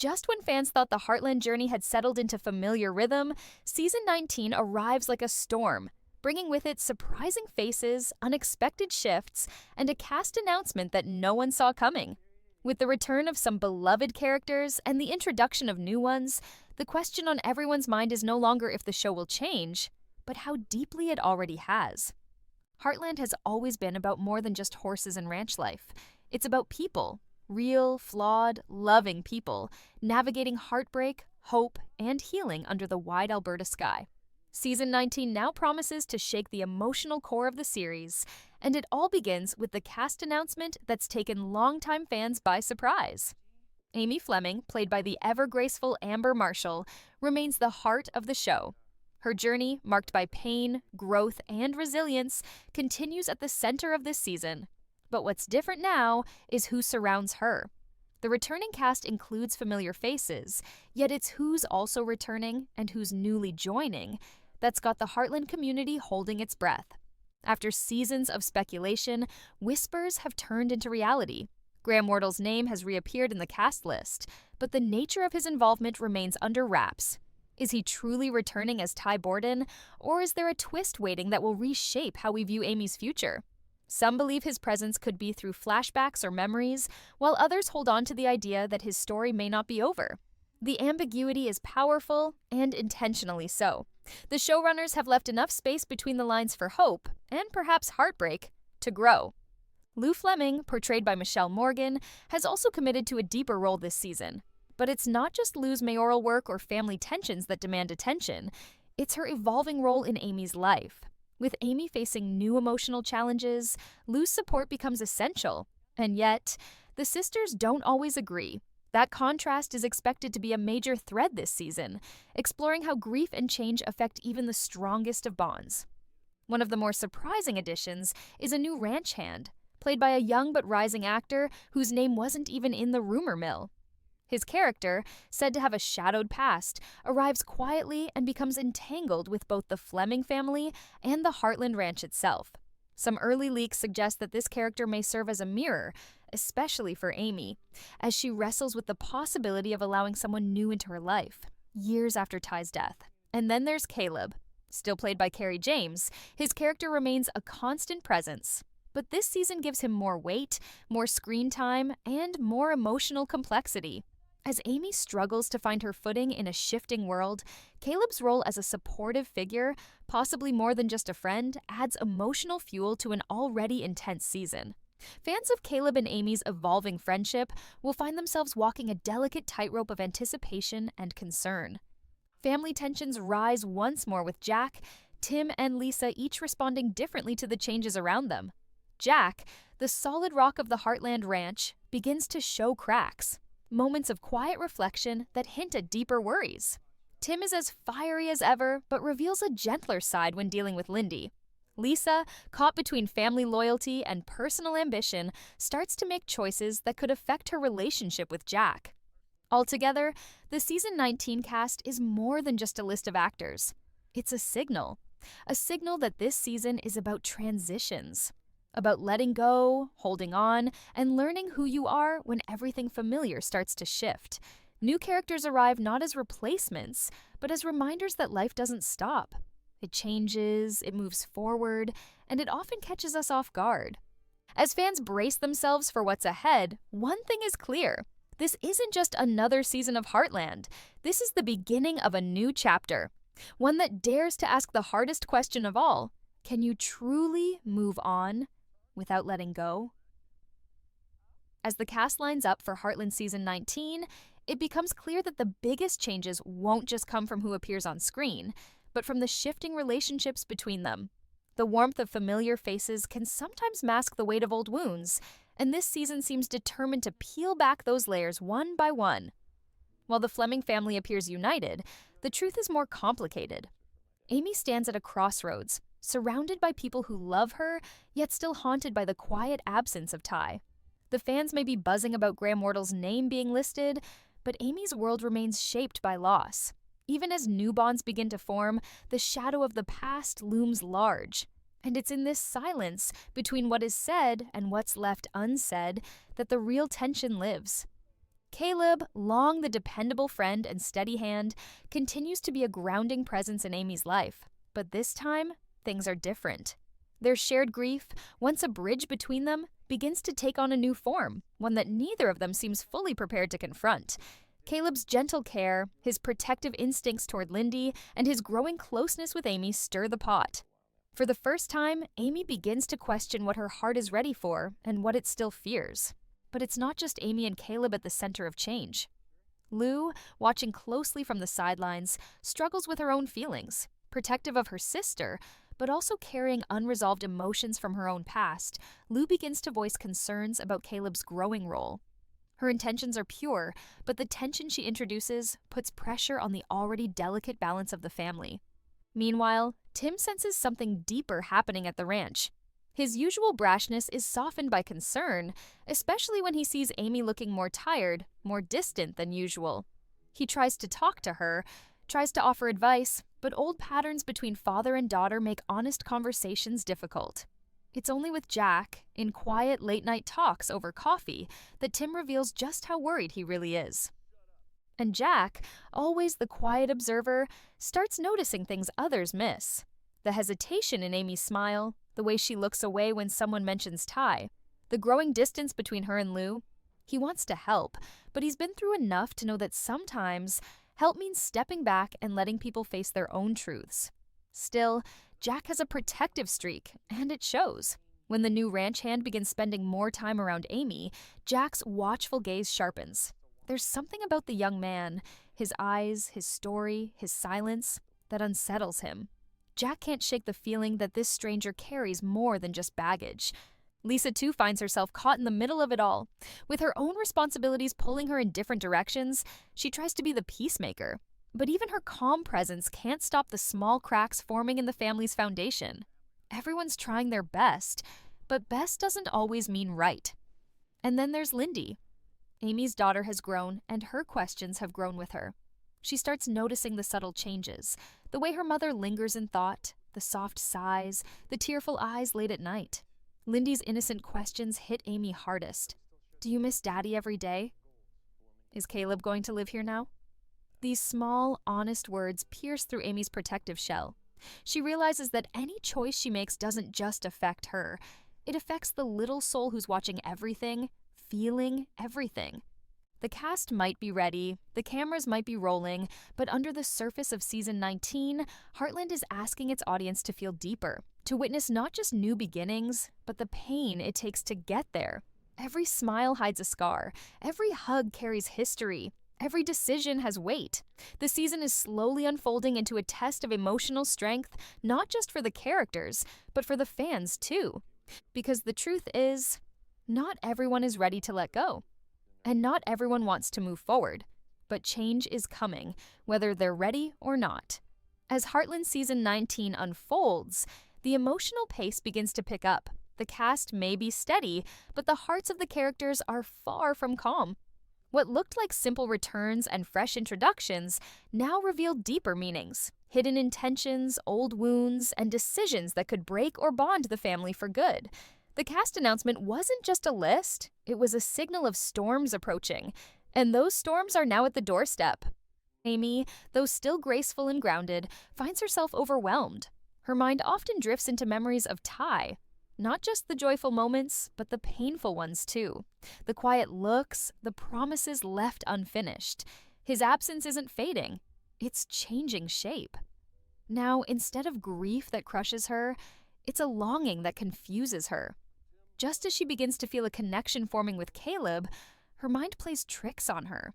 Just when fans thought the Heartland journey had settled into familiar rhythm, Season 19 arrives like a storm, bringing with it surprising faces, unexpected shifts, and a cast announcement that no one saw coming. With the return of some beloved characters and the introduction of new ones, the question on everyone's mind is no longer if the show will change, but how deeply it already has. Heartland has always been about more than just horses and ranch life. It's about people, real, flawed, loving people, navigating heartbreak, hope, and healing under the wide Alberta sky. Season 19 now promises to shake the emotional core of the series, and it all begins with the cast announcement that's taken longtime fans by surprise. Amy Fleming, played by the ever-graceful Amber Marshall, remains the heart of the show. Her journey, marked by pain, growth, and resilience, continues at the center of this season. But what's different now is who surrounds her. The returning cast includes familiar faces, yet it's who's also returning and who's newly joining that's got the Heartland community holding its breath. After seasons of speculation, whispers have turned into reality. Graham Wardle's name has reappeared in the cast list, but the nature of his involvement remains under wraps. Is he truly returning as Ty Borden, or is there a twist waiting that will reshape how we view Amy's future? Some believe his presence could be through flashbacks or memories, while others hold on to the idea that his story may not be over. The ambiguity is powerful, and intentionally so. The showrunners have left enough space between the lines for hope, and perhaps heartbreak, to grow. Lou Fleming, portrayed by Michelle Morgan, has also committed to a deeper role this season. But it's not just Lou's mayoral work or family tensions that demand attention, it's her evolving role in Amy's life. With Amy facing new emotional challenges, Lou's support becomes essential. And yet, the sisters don't always agree. That contrast is expected to be a major thread this season, exploring how grief and change affect even the strongest of bonds. One of the more surprising additions is a new ranch hand, played by a young but rising actor whose name wasn't even in the rumor mill. His character, said to have a shadowed past, arrives quietly and becomes entangled with both the Fleming family and the Heartland Ranch itself. Some early leaks suggest that this character may serve as a mirror, especially for Amy, as she wrestles with the possibility of allowing someone new into her life, years after Ty's death. And then there's Caleb. Still played by Kerry James, his character remains a constant presence. But this season gives him more weight, more screen time, and more emotional complexity. As Amy struggles to find her footing in a shifting world, Caleb's role as a supportive figure, possibly more than just a friend, adds emotional fuel to an already intense season. Fans of Caleb and Amy's evolving friendship will find themselves walking a delicate tightrope of anticipation and concern. Family tensions rise once more with Jack, Tim, and Lisa each responding differently to the changes around them. Jack, the solid rock of the Heartland Ranch, begins to show cracks. Moments of quiet reflection that hint at deeper worries. Tim is as fiery as ever, but reveals a gentler side when dealing with Lindy. Lisa, caught between family loyalty and personal ambition, starts to make choices that could affect her relationship with Jack. Altogether, the Season 19 cast is more than just a list of actors. It's a signal that this season is about transitions. About letting go, holding on, and learning who you are when everything familiar starts to shift. New characters arrive not as replacements, but as reminders that life doesn't stop. It changes, it moves forward, and it often catches us off guard. As fans brace themselves for what's ahead, one thing is clear. This isn't just another season of Heartland. This is the beginning of a new chapter. One that dares to ask the hardest question of all. Can you truly move on without letting go? As the cast lines up for Heartland Season 19, it becomes clear that the biggest changes won't just come from who appears on screen, but from the shifting relationships between them. The warmth of familiar faces can sometimes mask the weight of old wounds, and this season seems determined to peel back those layers one by one. While the Fleming family appears united, the truth is more complicated. Amy stands at a crossroads, surrounded by people who love her, yet still haunted by the quiet absence of Ty. The fans may be buzzing about Graham Wardle's name being listed, but Amy's world remains shaped by loss. Even as new bonds begin to form, the shadow of the past looms large. And it's in this silence between what is said and what's left unsaid that the real tension lives. Caleb, long the dependable friend and steady hand, continues to be a grounding presence in Amy's life. But this time, things are different. Their shared grief, once a bridge between them, begins to take on a new form, one that neither of them seems fully prepared to confront. Caleb's gentle care, his protective instincts toward Lindy, and his growing closeness with Amy stir the pot. For the first time, Amy begins to question what her heart is ready for and what it still fears. But it's not just Amy and Caleb at the center of change. Lou, watching closely from the sidelines, struggles with her own feelings, protective of her sister, but also carrying unresolved emotions from her own past. Lou begins to voice concerns about Caleb's growing role. Her intentions are pure, but the tension she introduces puts pressure on the already delicate balance of the family. Meanwhile, Tim senses something deeper happening at the ranch. His usual brashness is softened by concern, especially when he sees Amy looking more tired, more distant than usual. He tries to talk to her, tries to offer advice, but old patterns between father and daughter make honest conversations difficult. It's only with Jack, in quiet late-night talks over coffee, that Tim reveals just how worried he really is. And Jack, always the quiet observer, starts noticing things others miss. The hesitation in Amy's smile, the way she looks away when someone mentions Ty, the growing distance between her and Lou. He wants to help, but he's been through enough to know that sometimes help means stepping back and letting people face their own truths. Still, Jack has a protective streak, and it shows. When the new ranch hand begins spending more time around Amy, Jack's watchful gaze sharpens. There's something about the young man, his eyes, his story, his silence, that unsettles him. Jack can't shake the feeling that this stranger carries more than just baggage. Lisa, too, finds herself caught in the middle of it all. With her own responsibilities pulling her in different directions, she tries to be the peacemaker. But even her calm presence can't stop the small cracks forming in the family's foundation. Everyone's trying their best, but best doesn't always mean right. And then there's Lindy. Amy's daughter has grown, and her questions have grown with her. She starts noticing the subtle changes, the way her mother lingers in thought, the soft sighs, the tearful eyes late at night. Lindy's innocent questions hit Amy hardest. Do you miss Daddy every day? Is Caleb going to live here now? These small, honest words pierce through Amy's protective shell. She realizes that any choice she makes doesn't just affect her. It affects the little soul who's watching everything, feeling everything. The cast might be ready, the cameras might be rolling, but under the surface of season 19, Heartland is asking its audience to feel deeper, to witness not just new beginnings, but the pain it takes to get there. Every smile hides a scar, every hug carries history, every decision has weight. The season is slowly unfolding into a test of emotional strength, not just for the characters, but for the fans too. Because the truth is, not everyone is ready to let go. And not everyone wants to move forward, but change is coming, whether they're ready or not. As Heartland Season 19 unfolds, the emotional pace begins to pick up. The cast may be steady, but the hearts of the characters are far from calm. What looked like simple returns and fresh introductions now reveal deeper meanings, hidden intentions, old wounds, and decisions that could break or bond the family for good. The cast announcement wasn't just a list, it was a signal of storms approaching, and those storms are now at the doorstep. Amy, though still graceful and grounded, finds herself overwhelmed. Her mind often drifts into memories of Ty, not just the joyful moments, but the painful ones too. The quiet looks, the promises left unfinished. His absence isn't fading, it's changing shape. Now, instead of grief that crushes her, it's a longing that confuses her. Just as she begins to feel a connection forming with Caleb, her mind plays tricks on her.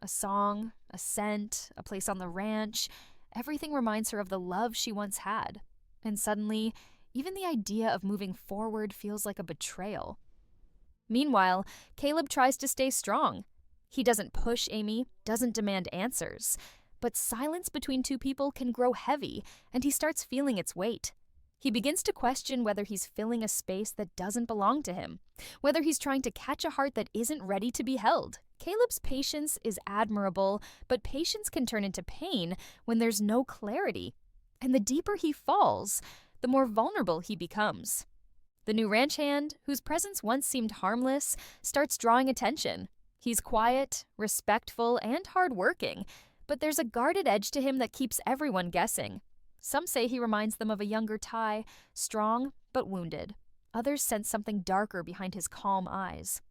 A song, a scent, a place on the ranch, everything reminds her of the love she once had. And suddenly, even the idea of moving forward feels like a betrayal. Meanwhile, Caleb tries to stay strong. He doesn't push Amy, doesn't demand answers. But silence between two people can grow heavy, and he starts feeling its weight. He begins to question whether he's filling a space that doesn't belong to him, whether he's trying to catch a heart that isn't ready to be held. Caleb's patience is admirable, but patience can turn into pain when there's no clarity. And the deeper he falls, the more vulnerable he becomes. The new ranch hand, whose presence once seemed harmless, starts drawing attention. He's quiet, respectful, and hardworking, but there's a guarded edge to him that keeps everyone guessing. Some say he reminds them of a younger Ty, strong but wounded. Others sense something darker behind his calm eyes.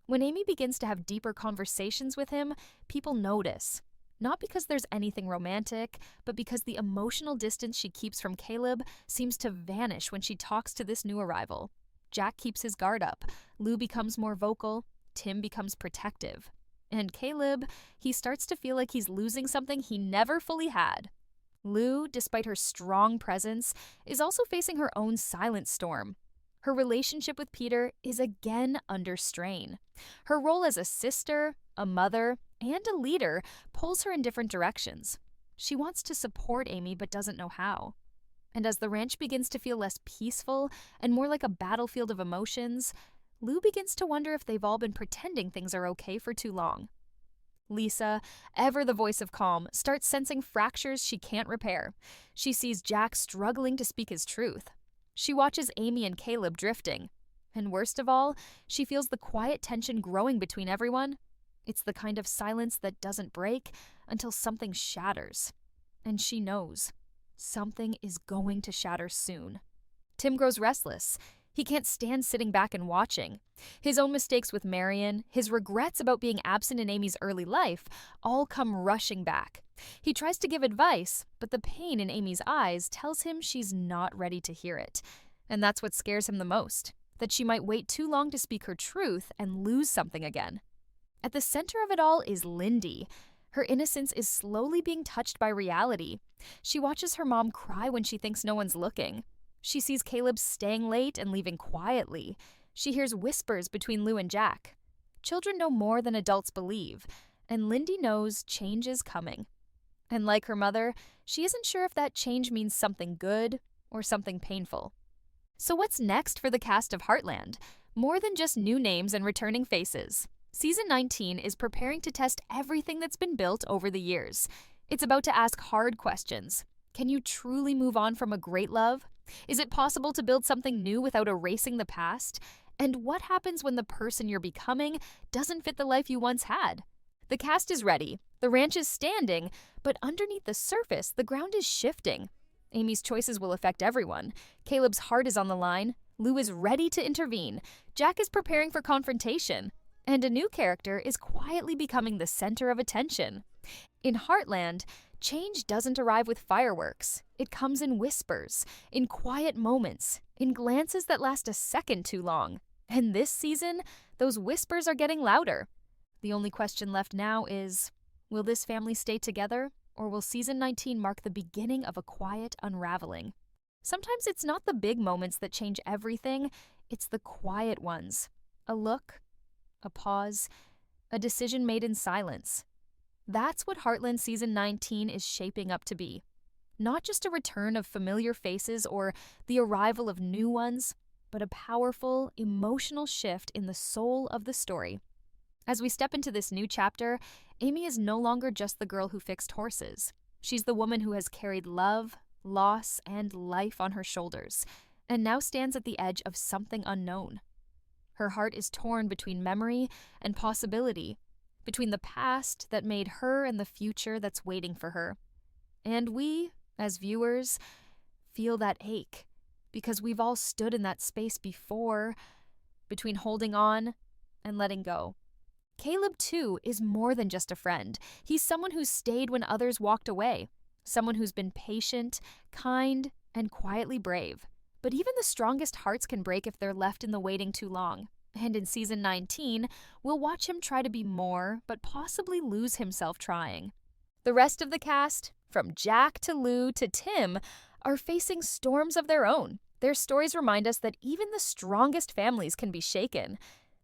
When Amy begins to have deeper conversations with him, people notice. Not because there's anything romantic, but because the emotional distance she keeps from Caleb seems to vanish when she talks to this new arrival. Jack keeps his guard up, Lou becomes more vocal, Tim becomes protective. And Caleb, he starts to feel like he's losing something he never fully had. Lou, despite her strong presence, is also facing her own silent storm. Her relationship with Peter is again under strain. Her role as a sister, a mother, and a leader pulls her in different directions. She wants to support Amy but doesn't know how. And as the ranch begins to feel less peaceful and more like a battlefield of emotions, Lou begins to wonder if they've all been pretending things are okay for too long. Lisa, ever the voice of calm, starts sensing fractures she can't repair. She sees Jack struggling to speak his truth. She watches Amy and Caleb drifting. And worst of all, she feels the quiet tension growing between everyone. It's the kind of silence that doesn't break until something shatters. And she knows. Something is going to shatter soon. Tim grows restless. He can't stand sitting back and watching. His own mistakes with Marion, his regrets about being absent in Amy's early life, all come rushing back. He tries to give advice, but the pain in Amy's eyes tells him she's not ready to hear it. And that's what scares him the most, that she might wait too long to speak her truth and lose something again. At the center of it all is Lindy. Her innocence is slowly being touched by reality. She watches her mom cry when she thinks no one's looking. She sees Caleb staying late and leaving quietly. She hears whispers between Lou and Jack. Children know more than adults believe, and Lindy knows change is coming. And like her mother, she isn't sure if that change means something good or something painful. So what's next for the cast of Heartland? More than just new names and returning faces. Season 19 is preparing to test everything that's been built over the years. It's about to ask hard questions. Can you truly move on from a great love? Is it possible to build something new without erasing the past? And what happens when the person you're becoming doesn't fit the life you once had? The cast is ready. The ranch is standing, but underneath the surface, the ground is shifting. Amy's choices will affect everyone. Caleb's heart is on the line. Lou is ready to intervene. Jack is preparing for confrontation. And a new character is quietly becoming the center of attention. In Heartland, change doesn't arrive with fireworks. It comes in whispers, in quiet moments, in glances that last a second too long. And this season, those whispers are getting louder. The only question left now is, will this family stay together, or will season 19 mark the beginning of a quiet unraveling? Sometimes it's not the big moments that change everything, it's the quiet ones. A look, a pause, a decision made in silence. That's what Heartland Season 19 is shaping up to be. Not just a return of familiar faces or the arrival of new ones, but a powerful, emotional shift in the soul of the story. As we step into this new chapter, Amy is no longer just the girl who fixed horses. She's the woman who has carried love, loss, and life on her shoulders, and now stands at the edge of something unknown. Her heart is torn between memory and possibility, between the past that made her and the future that's waiting for her. And we, as viewers, feel that ache, because we've all stood in that space before, between holding on and letting go. Caleb, too, is more than just a friend. He's someone who's stayed when others walked away, someone who's been patient, kind, and quietly brave. But even the strongest hearts can break if they're left in the waiting too long. And in Season 19, we'll watch him try to be more, but possibly lose himself trying. The rest of the cast, from Jack to Lou to Tim, are facing storms of their own. Their stories remind us that even the strongest families can be shaken,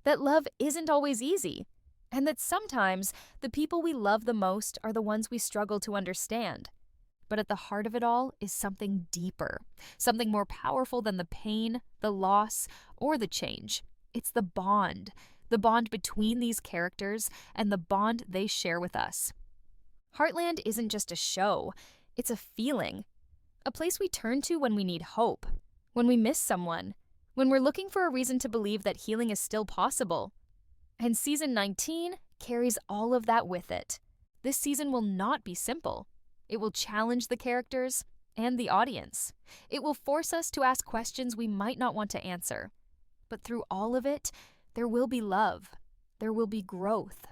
that love isn't always easy, and that sometimes the people we love the most are the ones we struggle to understand. But at the heart of it all is something deeper, something more powerful than the pain, the loss, or the change. It's the bond between these characters and the bond they share with us. Heartland isn't just a show, it's a feeling, a place we turn to when we need hope, when we miss someone, when we're looking for a reason to believe that healing is still possible. And Season 19 carries all of that with it. This season will not be simple. It will challenge the characters and the audience. It will force us to ask questions we might not want to answer. But through all of it, there will be love, there will be growth,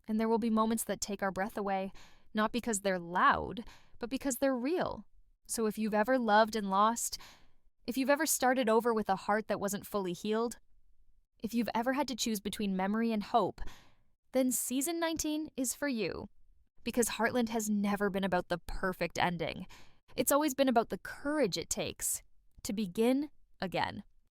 and there will be moments that take our breath away, not because they're loud, but because they're real. So if you've ever loved and lost, if you've ever started over with a heart that wasn't fully healed, if you've ever had to choose between memory and hope, then season 19 is for you. Because Heartland has never been about the perfect ending. It's always been about the courage it takes to begin again.